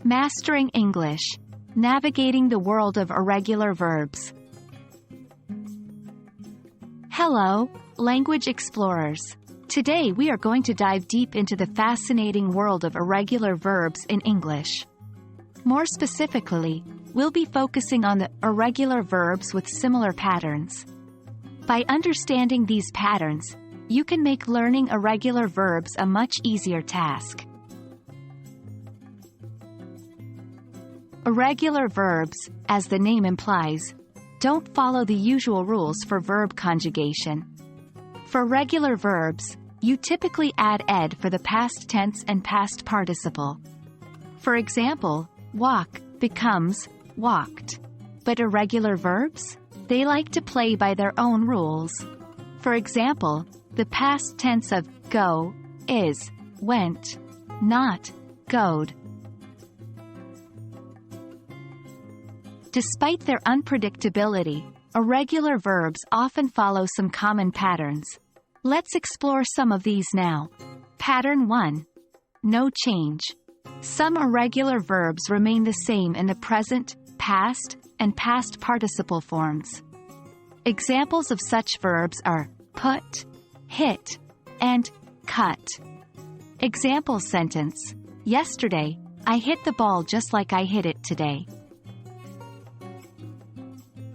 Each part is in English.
Mastering English. Navigating the world of irregular verbs. Hello, language explorers. Today we are going to dive deep into the fascinating world of irregular verbs in English. More specifically, we'll be focusing on the irregular verbs with similar patterns. By understanding these patterns, you can make learning irregular verbs a much easier task. Irregular verbs, as the name implies, don't follow the usual rules for verb conjugation. For regular verbs, you typically add ed for the past tense and past participle. For example, walk becomes walked. But irregular verbs? They like to play by their own rules. For example, the past tense of go is went, not goed. Despite their unpredictability, irregular verbs often follow some common patterns. Let's explore some of these now. Pattern 1. No change. Some irregular verbs remain the same in the present, past, and past participle forms. Examples of such verbs are put, hit, and cut. Example sentence: Yesterday, I hit the ball just like I hit it today.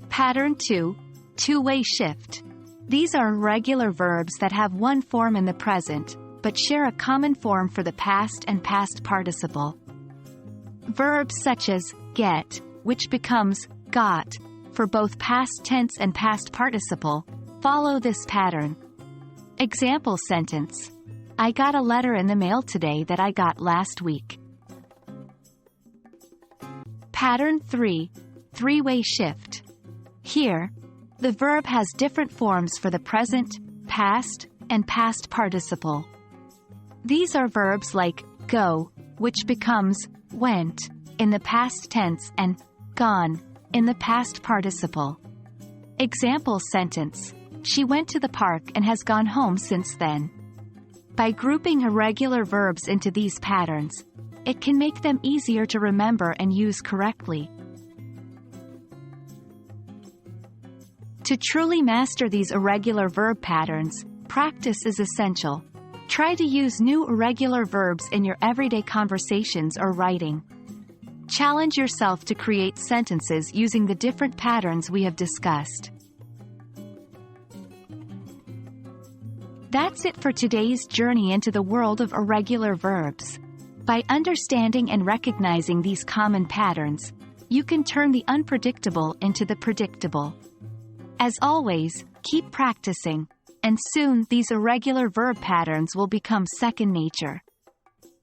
Pattern 2. Two-way shift. These are irregular verbs that have one form in the present, but share a common form for the past and past participle. Verbs such as get, which becomes got, for both past tense and past participle, follow this pattern. Example sentence: I got a letter in the mail today that I got last week. Pattern 3. Three-way shift. Here, the verb has different forms for the present, past, and past participle. These are verbs like go, which becomes went in the past tense, and gone in the past participle. Example sentence: She went to the park and has gone home since then. By grouping irregular verbs into these patterns, it can make them easier to remember and use correctly. To truly master these irregular verb patterns, practice is essential. Try to use new irregular verbs in your everyday conversations or writing. Challenge yourself to create sentences using the different patterns we have discussed. That's it for today's journey into the world of irregular verbs. By understanding and recognizing these common patterns, you can turn the unpredictable into the predictable. As always, keep practicing, and soon these irregular verb patterns will become second nature.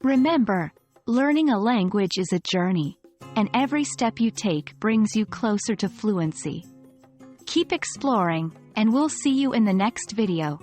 Remember, learning a language is a journey, and every step you take brings you closer to fluency. Keep exploring, and we'll see you in the next video.